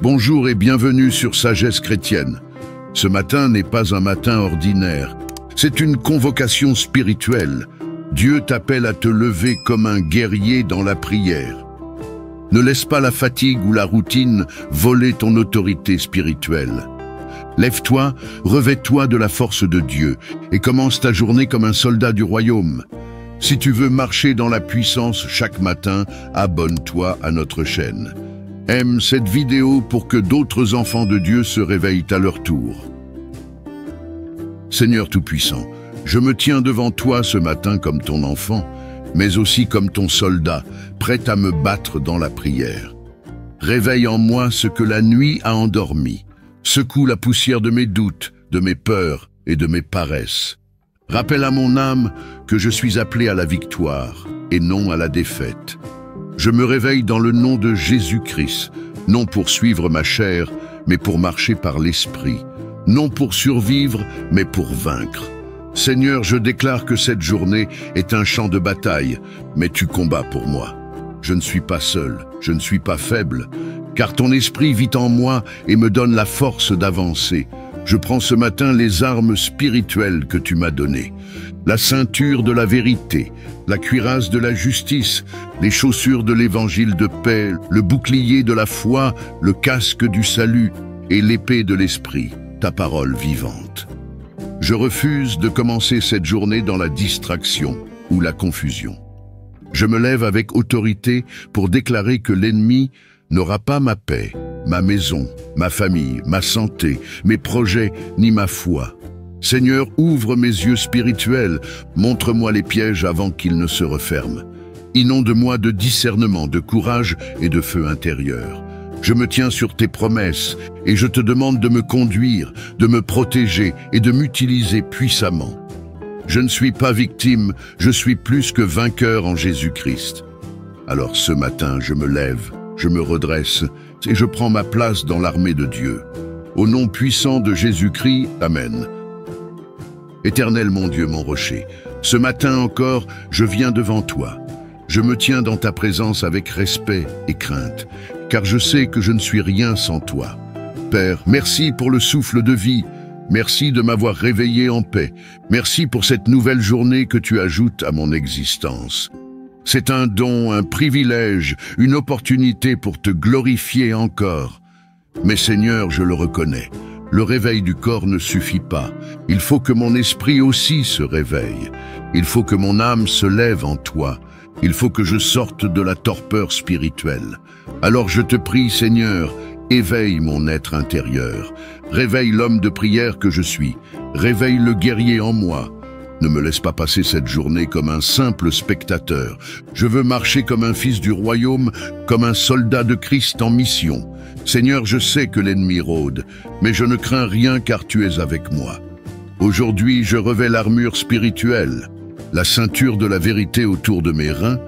Bonjour et bienvenue sur Sagesse chrétienne. Ce matin n'est pas un matin ordinaire, c'est une convocation spirituelle. Dieu t'appelle à te lever comme un guerrier dans la prière. Ne laisse pas la fatigue ou la routine voler ton autorité spirituelle. Lève-toi, revêt-toi de la force de Dieu et commence ta journée comme un soldat du royaume. Si tu veux marcher dans la puissance chaque matin, abonne-toi à notre chaîne. Aime cette vidéo pour que d'autres enfants de Dieu se réveillent à leur tour. Seigneur Tout-Puissant, je me tiens devant toi ce matin comme ton enfant, mais aussi comme ton soldat, prêt à me battre dans la prière. Réveille en moi ce que la nuit a endormi. Secoue la poussière de mes doutes, de mes peurs et de mes paresses. Rappelle à mon âme que je suis appelé à la victoire et non à la défaite. Je me réveille dans le nom de Jésus-Christ, non pour suivre ma chair, mais pour marcher par l'Esprit, non pour survivre, mais pour vaincre. Seigneur, je déclare que cette journée est un champ de bataille, mais tu combats pour moi. Je ne suis pas seul, je ne suis pas faible, car ton esprit vit en moi et me donne la force d'avancer. Je prends ce matin les armes spirituelles que tu m'as données. La ceinture de la vérité, la cuirasse de la justice, les chaussures de l'évangile de paix, le bouclier de la foi, le casque du salut et l'épée de l'esprit, ta parole vivante. Je refuse de commencer cette journée dans la distraction ou la confusion. Je me lève avec autorité pour déclarer que l'ennemi n'aura pas ma paix, ma maison, ma famille, ma santé, mes projets, ni ma foi. Seigneur, ouvre mes yeux spirituels, montre-moi les pièges avant qu'ils ne se referment. Inonde-moi de discernement, de courage et de feu intérieur. Je me tiens sur tes promesses et je te demande de me conduire, de me protéger et de m'utiliser puissamment. Je ne suis pas victime, je suis plus que vainqueur en Jésus-Christ. Alors ce matin, je me lève, je me redresse et je prends ma place dans l'armée de Dieu. Au nom puissant de Jésus-Christ, Amen. Éternel mon Dieu, mon rocher, ce matin encore, je viens devant toi. Je me tiens dans ta présence avec respect et crainte, car je sais que je ne suis rien sans toi. Père, merci pour le souffle de vie. Merci de m'avoir réveillé en paix. Merci pour cette nouvelle journée que tu ajoutes à mon existence. C'est un don, un privilège, une opportunité pour te glorifier encore. Mais Seigneur, je le reconnais, le réveil du corps ne suffit pas. Il faut que mon esprit aussi se réveille. Il faut que mon âme se lève en toi. Il faut que je sorte de la torpeur spirituelle. Alors je te prie, Seigneur, éveille mon être intérieur. Réveille l'homme de prière que je suis. Réveille le guerrier en moi. Ne me laisse pas passer cette journée comme un simple spectateur. Je veux marcher comme un fils du royaume, comme un soldat de Christ en mission. Seigneur, je sais que l'ennemi rôde, mais je ne crains rien car tu es avec moi. Aujourd'hui, je revêts l'armure spirituelle, la ceinture de la vérité autour de mes reins,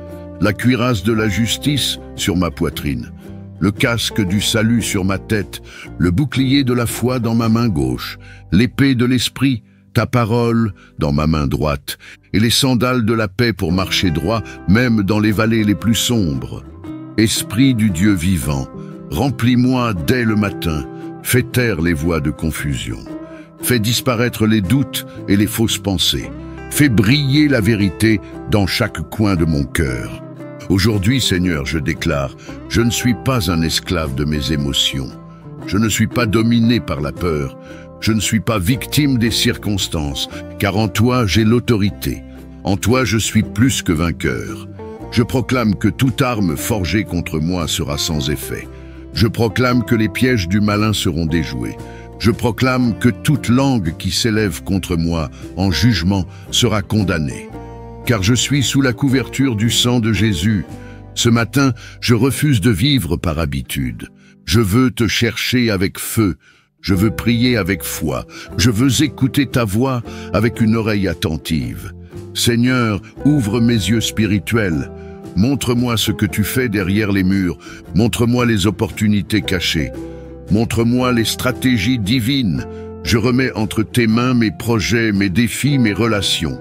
la cuirasse de la justice sur ma poitrine, le casque du salut sur ma tête, le bouclier de la foi dans ma main gauche, l'épée de l'esprit, ta parole dans ma main droite, et les sandales de la paix pour marcher droit, même dans les vallées les plus sombres. Esprit du Dieu vivant, remplis-moi dès le matin, fais taire les voix de confusion. Fais disparaître les doutes et les fausses pensées. Fais briller la vérité dans chaque coin de mon cœur. Aujourd'hui, Seigneur, je déclare, je ne suis pas un esclave de mes émotions. Je ne suis pas dominé par la peur. Je ne suis pas victime des circonstances, car en toi j'ai l'autorité. En toi je suis plus que vainqueur. Je proclame que toute arme forgée contre moi sera sans effet. Je proclame que les pièges du malin seront déjoués. Je proclame que toute langue qui s'élève contre moi en jugement sera condamnée. Car je suis sous la couverture du sang de Jésus. Ce matin, je refuse de vivre par habitude. Je veux te chercher avec feu. Je veux prier avec foi. Je veux écouter ta voix avec une oreille attentive. Seigneur, ouvre mes yeux spirituels. Montre-moi ce que tu fais derrière les murs. Montre-moi les opportunités cachées. Montre-moi les stratégies divines. Je remets entre tes mains mes projets, mes défis, mes relations.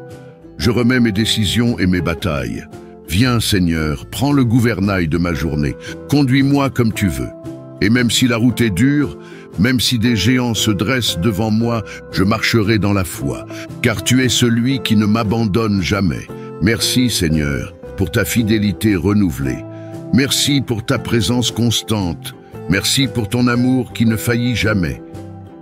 Je remets mes décisions et mes batailles. Viens, Seigneur, prends le gouvernail de ma journée. Conduis-moi comme tu veux. Et même si la route est dure, même si des géants se dressent devant moi, je marcherai dans la foi, car tu es celui qui ne m'abandonne jamais. Merci Seigneur, pour ta fidélité renouvelée. Merci pour ta présence constante. Merci pour ton amour qui ne faillit jamais.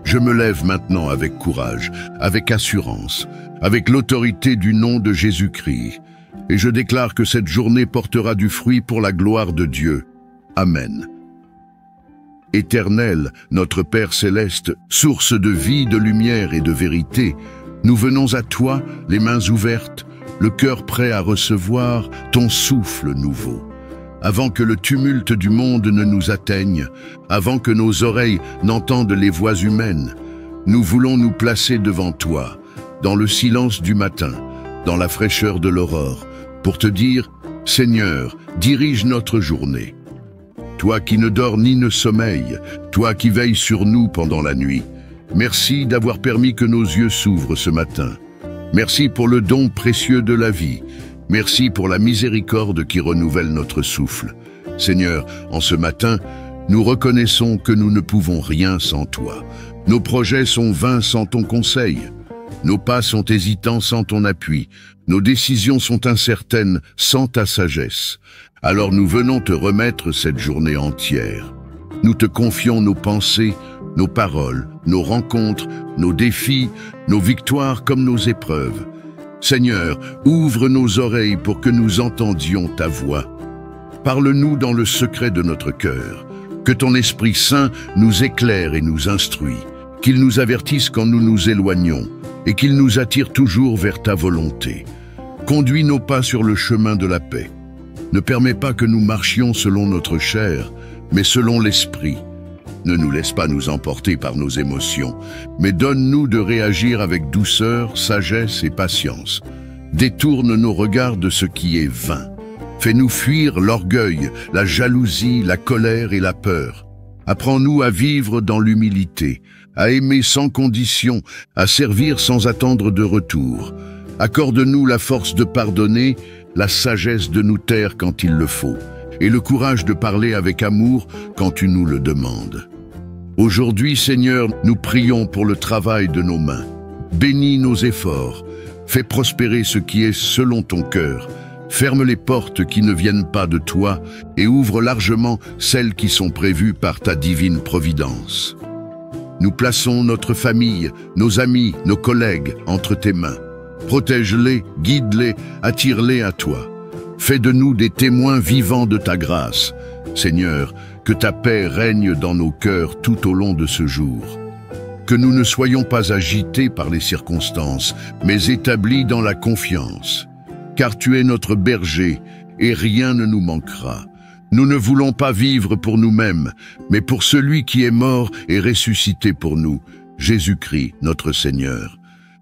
Je me lève maintenant avec courage, avec assurance, avec l'autorité du nom de Jésus-Christ. Et je déclare que cette journée portera du fruit pour la gloire de Dieu. Amen. Éternel, notre Père céleste, source de vie, de lumière et de vérité, nous venons à toi, les mains ouvertes, le cœur prêt à recevoir ton souffle nouveau. Avant que le tumulte du monde ne nous atteigne, avant que nos oreilles n'entendent les voix humaines, nous voulons nous placer devant toi, dans le silence du matin, dans la fraîcheur de l'aurore, pour te dire, Seigneur, dirige notre journée. Toi qui ne dors ni ne sommeilles, toi qui veilles sur nous pendant la nuit, merci d'avoir permis que nos yeux s'ouvrent ce matin. Merci pour le don précieux de la vie. Merci pour la miséricorde qui renouvelle notre souffle. Seigneur, en ce matin, nous reconnaissons que nous ne pouvons rien sans toi. Nos projets sont vains sans ton conseil. Nos pas sont hésitants sans ton appui. Nos décisions sont incertaines sans ta sagesse. Alors nous venons te remettre cette journée entière. Nous te confions nos pensées, nos paroles, nos rencontres, nos défis, nos victoires comme nos épreuves. Seigneur, ouvre nos oreilles pour que nous entendions ta voix. Parle-nous dans le secret de notre cœur. Que ton Esprit Saint nous éclaire et nous instruit. Qu'il nous avertisse quand nous nous éloignons et qu'il nous attire toujours vers ta volonté. Conduis nos pas sur le chemin de la paix. Ne permets pas que nous marchions selon notre chair, mais selon l'Esprit. Ne nous laisse pas nous emporter par nos émotions, mais donne-nous de réagir avec douceur, sagesse et patience. Détourne nos regards de ce qui est vain. Fais-nous fuir l'orgueil, la jalousie, la colère et la peur. Apprends-nous à vivre dans l'humilité, à aimer sans condition, à servir sans attendre de retour. Accorde-nous la force de pardonner, la sagesse de nous taire quand il le faut, et le courage de parler avec amour quand tu nous le demandes. Aujourd'hui, Seigneur, nous prions pour le travail de nos mains. Bénis nos efforts, fais prospérer ce qui est selon ton cœur, ferme les portes qui ne viennent pas de toi et ouvre largement celles qui sont prévues par ta divine providence. Nous plaçons notre famille, nos amis, nos collègues entre tes mains. Protège-les, guide-les, attire-les à toi. Fais de nous des témoins vivants de ta grâce. Seigneur, que ta paix règne dans nos cœurs tout au long de ce jour. Que nous ne soyons pas agités par les circonstances, mais établis dans la confiance. Car tu es notre berger, et rien ne nous manquera. Nous ne voulons pas vivre pour nous-mêmes, mais pour celui qui est mort et ressuscité pour nous, Jésus-Christ, notre Seigneur.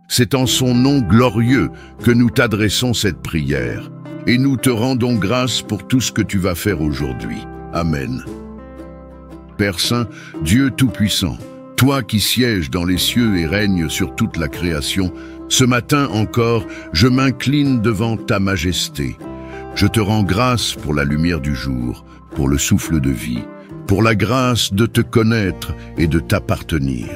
C'est en son nom glorieux que nous t'adressons cette prière, et nous te rendons grâce pour tout ce que tu vas faire aujourd'hui. Amen. Père Saint, Dieu Tout-Puissant, toi qui sièges dans les cieux et règnes sur toute la création, ce matin encore, je m'incline devant ta majesté. Je te rends grâce pour la lumière du jour, pour le souffle de vie, pour la grâce de te connaître et de t'appartenir.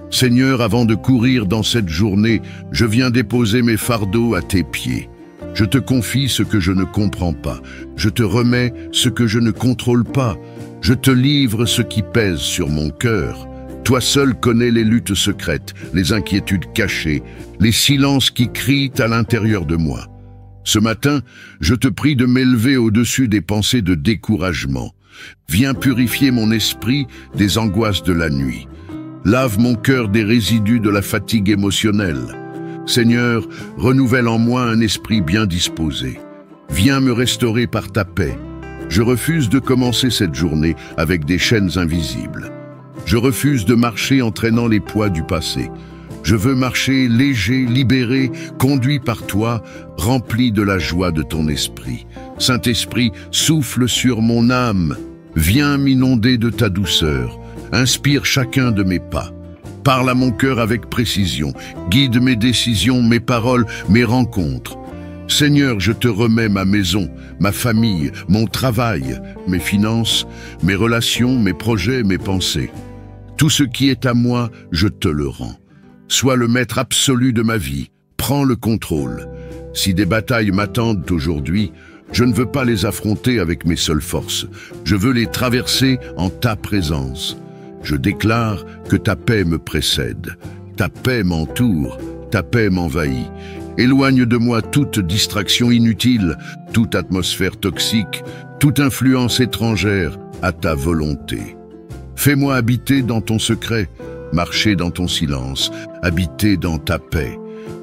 Seigneur, avant de courir dans cette journée, je viens déposer mes fardeaux à tes pieds. Je te confie ce que je ne comprends pas. Je te remets ce que je ne contrôle pas. Je te livre ce qui pèse sur mon cœur. Toi seul connais les luttes secrètes, les inquiétudes cachées, les silences qui crient à l'intérieur de moi. Ce matin, je te prie de m'élever au-dessus des pensées de découragement. Viens purifier mon esprit des angoisses de la nuit. Lave mon cœur des résidus de la fatigue émotionnelle. Seigneur, renouvelle en moi un esprit bien disposé. Viens me restaurer par ta paix. Je refuse de commencer cette journée avec des chaînes invisibles. Je refuse de marcher en traînant les poids du passé. Je veux marcher léger, libéré, conduit par toi, rempli de la joie de ton esprit. Saint-Esprit, souffle sur mon âme. Viens m'inonder de ta douceur. Inspire chacun de mes pas. Parle à mon cœur avec précision. Guide mes décisions, mes paroles, mes rencontres. Seigneur, je te remets ma maison, ma famille, mon travail, mes finances, mes relations, mes projets, mes pensées. Tout ce qui est à moi, je te le rends. Sois le maître absolu de ma vie, prends le contrôle. Si des batailles m'attendent aujourd'hui, je ne veux pas les affronter avec mes seules forces. Je veux les traverser en ta présence. Je déclare que ta paix me précède. Ta paix m'entoure, ta paix m'envahit. Éloigne de moi toute distraction inutile, toute atmosphère toxique, toute influence étrangère à ta volonté. Fais-moi habiter dans ton secret, marcher dans ton silence, habiter dans ta paix.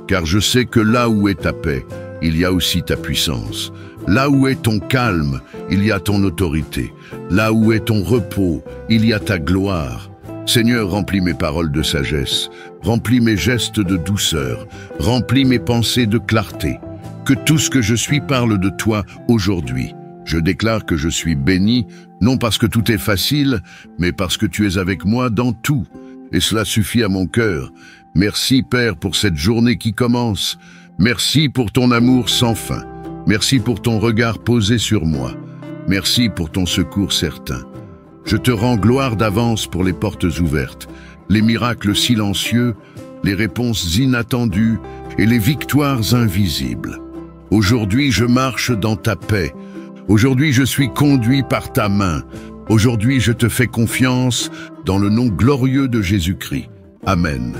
Car je sais que là où est ta paix, il y a aussi ta puissance. Là où est ton calme, il y a ton autorité. Là où est ton repos, il y a ta gloire. Seigneur, remplis mes paroles de sagesse, remplis mes gestes de douceur, remplis mes pensées de clarté. Que tout ce que je suis parle de toi aujourd'hui. Je déclare que je suis béni, non parce que tout est facile, mais parce que tu es avec moi dans tout. Et cela suffit à mon cœur. Merci, Père, pour cette journée qui commence. Merci pour ton amour sans fin. Merci pour ton regard posé sur moi. Merci pour ton secours certain. Je te rends gloire d'avance pour les portes ouvertes, les miracles silencieux, les réponses inattendues et les victoires invisibles. Aujourd'hui, je marche dans ta paix. Aujourd'hui, je suis conduit par ta main. Aujourd'hui, je te fais confiance dans le nom glorieux de Jésus-Christ. Amen.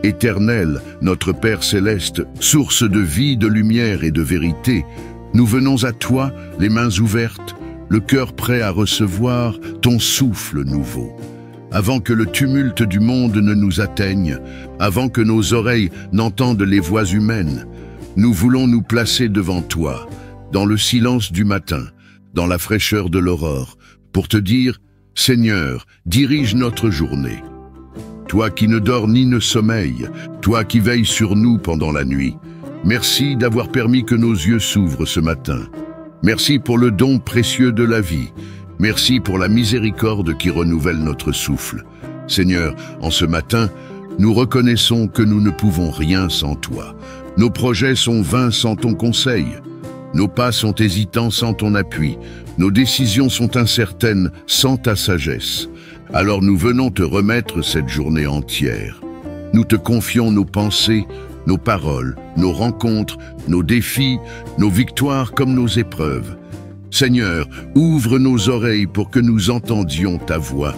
Éternel, notre Père céleste, source de vie, de lumière et de vérité, nous venons à toi, les mains ouvertes, le cœur prêt à recevoir ton souffle nouveau. Avant que le tumulte du monde ne nous atteigne, avant que nos oreilles n'entendent les voix humaines, nous voulons nous placer devant toi, dans le silence du matin, dans la fraîcheur de l'aurore, pour te dire, Seigneur, dirige notre journée. Toi qui ne dors ni ne sommeilles, toi qui veilles sur nous pendant la nuit, merci d'avoir permis que nos yeux s'ouvrent ce matin. Merci pour le don précieux de la vie. Merci pour la miséricorde qui renouvelle notre souffle. Seigneur, en ce matin, nous reconnaissons que nous ne pouvons rien sans toi. Nos projets sont vains sans ton conseil. Nos pas sont hésitants sans ton appui. Nos décisions sont incertaines sans ta sagesse. Alors nous venons te remettre cette journée entière. Nous te confions nos pensées, nos paroles, nos rencontres, nos défis, nos victoires comme nos épreuves. Seigneur, ouvre nos oreilles pour que nous entendions ta voix.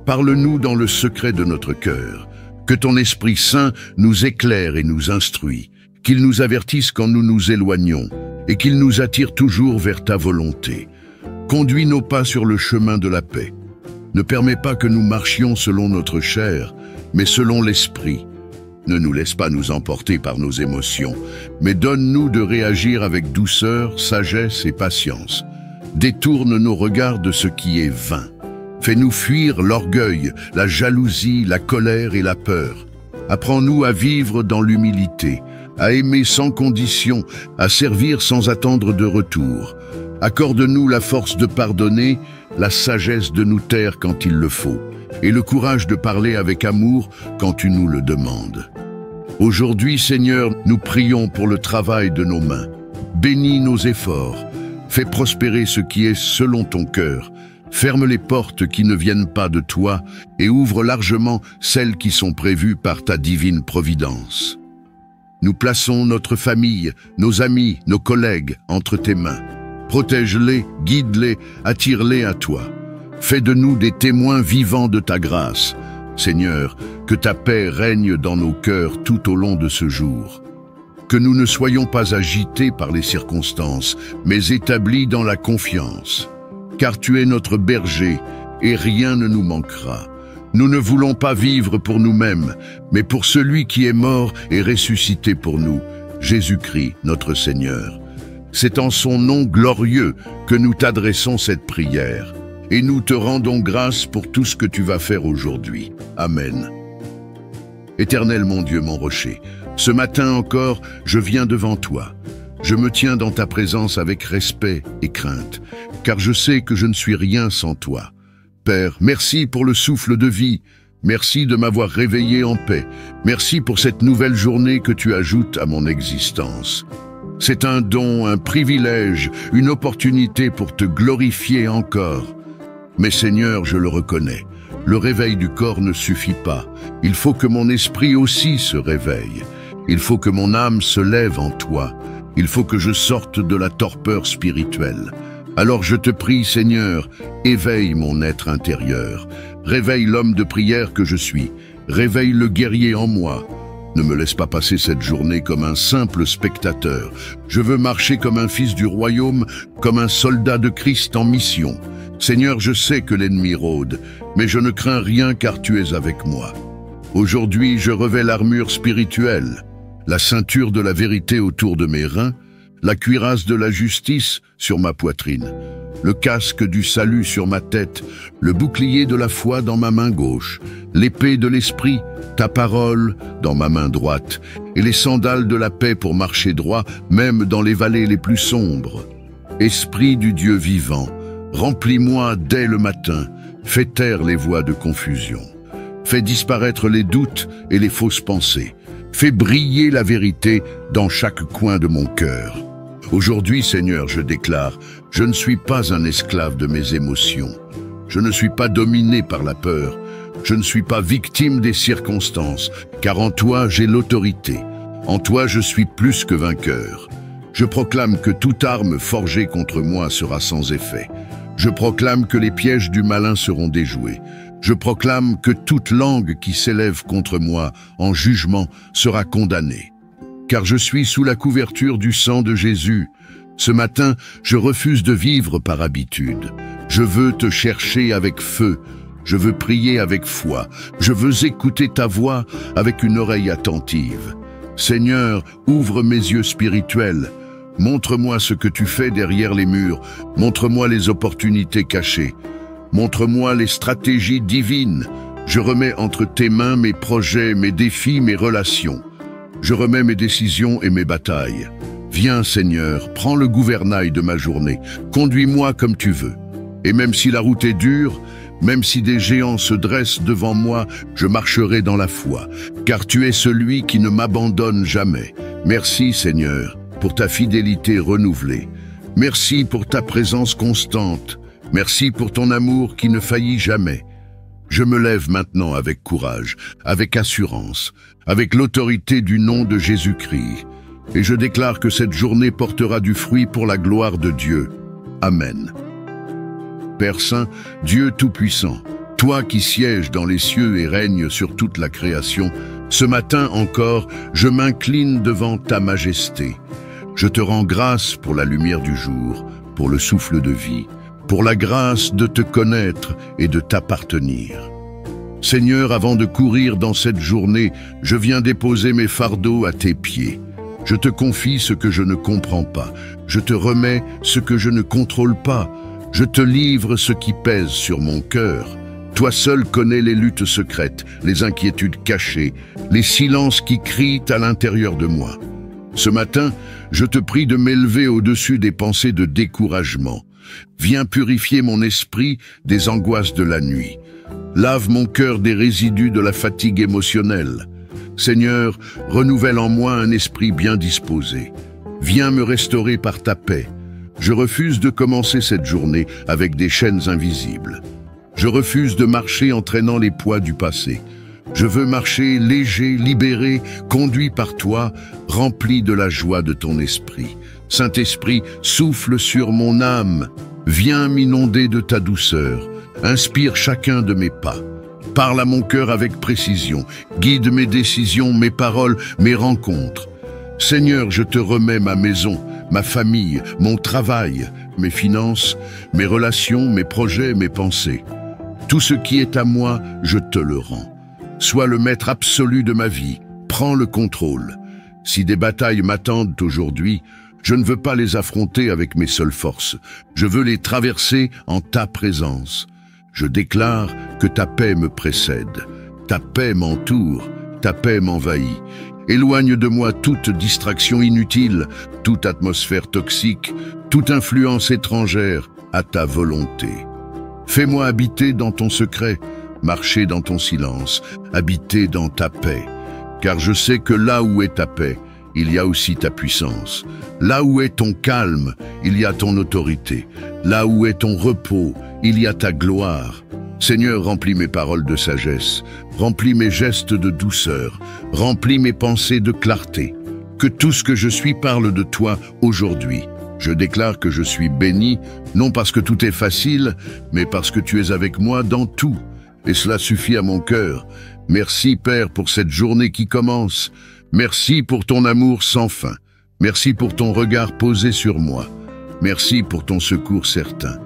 Parle-nous dans le secret de notre cœur. Que ton Esprit Saint nous éclaire et nous instruit. Qu'il nous avertisse quand nous nous éloignons et qu'il nous attire toujours vers ta volonté. Conduis nos pas sur le chemin de la paix. Ne permets pas que nous marchions selon notre chair, mais selon l'esprit. Ne nous laisse pas nous emporter par nos émotions, mais donne-nous de réagir avec douceur, sagesse et patience. Détourne nos regards de ce qui est vain. Fais-nous fuir l'orgueil, la jalousie, la colère et la peur. Apprends-nous à vivre dans l'humilité, à aimer sans condition, à servir sans attendre de retour. Accorde-nous la force de pardonner, la sagesse de nous taire quand il le faut, et le courage de parler avec amour quand tu nous le demandes. Aujourd'hui, Seigneur, nous prions pour le travail de nos mains. Bénis nos efforts, fais prospérer ce qui est selon ton cœur, ferme les portes qui ne viennent pas de toi et ouvre largement celles qui sont prévues par ta divine providence. Nous plaçons notre famille, nos amis, nos collègues entre tes mains. Protège-les, guide-les, attire-les à toi. Fais de nous des témoins vivants de ta grâce. Seigneur, que ta paix règne dans nos cœurs tout au long de ce jour. Que nous ne soyons pas agités par les circonstances, mais établis dans la confiance. Car tu es notre berger et rien ne nous manquera. Nous ne voulons pas vivre pour nous-mêmes, mais pour celui qui est mort et ressuscité pour nous, Jésus-Christ, notre Seigneur. C'est en son nom glorieux que nous t'adressons cette prière. Et nous te rendons grâce pour tout ce que tu vas faire aujourd'hui. Amen. Éternel mon Dieu, mon rocher, ce matin encore, je viens devant toi. Je me tiens dans ta présence avec respect et crainte, car je sais que je ne suis rien sans toi. Père, merci pour le souffle de vie. Merci de m'avoir réveillé en paix. Merci pour cette nouvelle journée que tu ajoutes à mon existence. C'est un don, un privilège, une opportunité pour te glorifier encore. Mais Seigneur, je le reconnais, le réveil du corps ne suffit pas. Il faut que mon esprit aussi se réveille. Il faut que mon âme se lève en toi. Il faut que je sorte de la torpeur spirituelle. Alors je te prie, Seigneur, éveille mon être intérieur. Réveille l'homme de prière que je suis. Réveille le guerrier en moi. Ne me laisse pas passer cette journée comme un simple spectateur. Je veux marcher comme un fils du royaume, comme un soldat de Christ en mission. Seigneur, je sais que l'ennemi rôde, mais je ne crains rien car tu es avec moi. Aujourd'hui, je revêts l'armure spirituelle, la ceinture de la vérité autour de mes reins, la cuirasse de la justice sur ma poitrine, le casque du salut sur ma tête, le bouclier de la foi dans ma main gauche, l'épée de l'esprit, ta parole dans ma main droite, et les sandales de la paix pour marcher droit, même dans les vallées les plus sombres. Esprit du Dieu vivant, remplis-moi dès le matin, fais taire les voix de confusion. Fais disparaître les doutes et les fausses pensées. Fais briller la vérité dans chaque coin de mon cœur. Aujourd'hui, Seigneur, je déclare, je ne suis pas un esclave de mes émotions. Je ne suis pas dominé par la peur. Je ne suis pas victime des circonstances, car en toi, j'ai l'autorité. En toi, je suis plus que vainqueur. Je proclame que toute arme forgée contre moi sera sans effet. Je proclame que les pièges du malin seront déjoués. Je proclame que toute langue qui s'élève contre moi en jugement sera condamnée. Car je suis sous la couverture du sang de Jésus. Ce matin, je refuse de vivre par habitude. Je veux te chercher avec feu. Je veux prier avec foi. Je veux écouter ta voix avec une oreille attentive. Seigneur, ouvre mes yeux spirituels. Montre-moi ce que tu fais derrière les murs. Montre-moi les opportunités cachées. Montre-moi les stratégies divines. Je remets entre tes mains mes projets, mes défis, mes relations. Je remets mes décisions et mes batailles. Viens, Seigneur, prends le gouvernail de ma journée. Conduis-moi comme tu veux. Et même si la route est dure, même si des géants se dressent devant moi, je marcherai dans la foi, car tu es celui qui ne m'abandonne jamais. Merci, Seigneur, pour ta fidélité renouvelée. Merci pour ta présence constante. Merci pour ton amour qui ne faillit jamais. Je me lève maintenant avec courage, avec assurance, avec l'autorité du nom de Jésus-Christ. Et je déclare que cette journée portera du fruit pour la gloire de Dieu. Amen. Père Saint, Dieu Tout-Puissant, toi qui sièges dans les cieux et règnes sur toute la création, ce matin encore, je m'incline devant ta majesté. Je te rends grâce pour la lumière du jour, pour le souffle de vie, pour la grâce de te connaître et de t'appartenir. Seigneur, avant de courir dans cette journée, je viens déposer mes fardeaux à tes pieds. Je te confie ce que je ne comprends pas. Je te remets ce que je ne contrôle pas. Je te livre ce qui pèse sur mon cœur. Toi seul connais les luttes secrètes, les inquiétudes cachées, les silences qui crient à l'intérieur de moi. Ce matin, je te prie de m'élever au-dessus des pensées de découragement. Viens purifier mon esprit des angoisses de la nuit. Lave mon cœur des résidus de la fatigue émotionnelle. Seigneur, renouvelle en moi un esprit bien disposé. Viens me restaurer par ta paix. Je refuse de commencer cette journée avec des chaînes invisibles. Je refuse de marcher en traînant les poids du passé. Je veux marcher léger, libéré, conduit par toi, rempli de la joie de ton esprit. Saint-Esprit, souffle sur mon âme. Viens m'inonder de ta douceur. Inspire chacun de mes pas. Parle à mon cœur avec précision. Guide mes décisions, mes paroles, mes rencontres. Seigneur, je te remets ma maison, ma famille, mon travail, mes finances, mes relations, mes projets, mes pensées. Tout ce qui est à moi, je te le rends. Sois le maître absolu de ma vie. Prends le contrôle. Si des batailles m'attendent aujourd'hui, je ne veux pas les affronter avec mes seules forces. Je veux les traverser en ta présence. Je déclare que ta paix me précède. Ta paix m'entoure. Ta paix m'envahit. Éloigne de moi toute distraction inutile, toute atmosphère toxique, toute influence étrangère à ta volonté. Fais-moi habiter dans ton secret. marcher dans ton silence, habiter dans ta paix. Car je sais que là où est ta paix, il y a aussi ta puissance. Là où est ton calme, il y a ton autorité. Là où est ton repos, il y a ta gloire. Seigneur, remplis mes paroles de sagesse, remplis mes gestes de douceur, remplis mes pensées de clarté. Que tout ce que je suis parle de toi aujourd'hui. Je déclare que je suis béni, non parce que tout est facile, mais parce que tu es avec moi dans tout. Et cela suffit à mon cœur. Merci, Père, pour cette journée qui commence. Merci pour ton amour sans fin. Merci pour ton regard posé sur moi. Merci pour ton secours certain.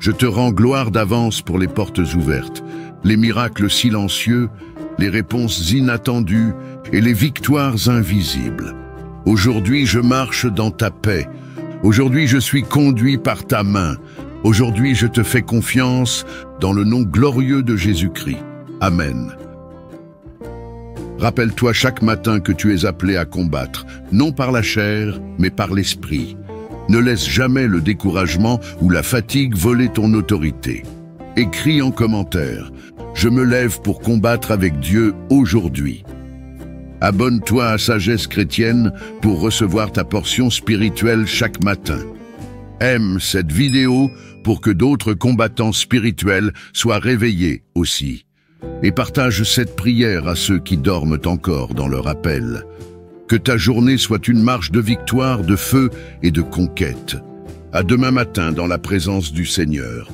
Je te rends gloire d'avance pour les portes ouvertes, les miracles silencieux, les réponses inattendues et les victoires invisibles. Aujourd'hui, je marche dans ta paix. Aujourd'hui, je suis conduit par ta main. Aujourd'hui, je te fais confiance dans le nom glorieux de Jésus-Christ. Amen. Rappelle-toi chaque matin que tu es appelé à combattre, non par la chair, mais par l'esprit. Ne laisse jamais le découragement ou la fatigue voler ton autorité. Écris en commentaire « Je me lève pour combattre avec Dieu aujourd'hui ». Abonne-toi à Sagesse Chrétienne pour recevoir ta portion spirituelle chaque matin. Aime cette vidéo pour que d'autres combattants spirituels soient réveillés aussi. Et partage cette prière à ceux qui dorment encore dans leur appel. Que ta journée soit une marche de victoire, de feu et de conquête. À demain matin dans la présence du Seigneur.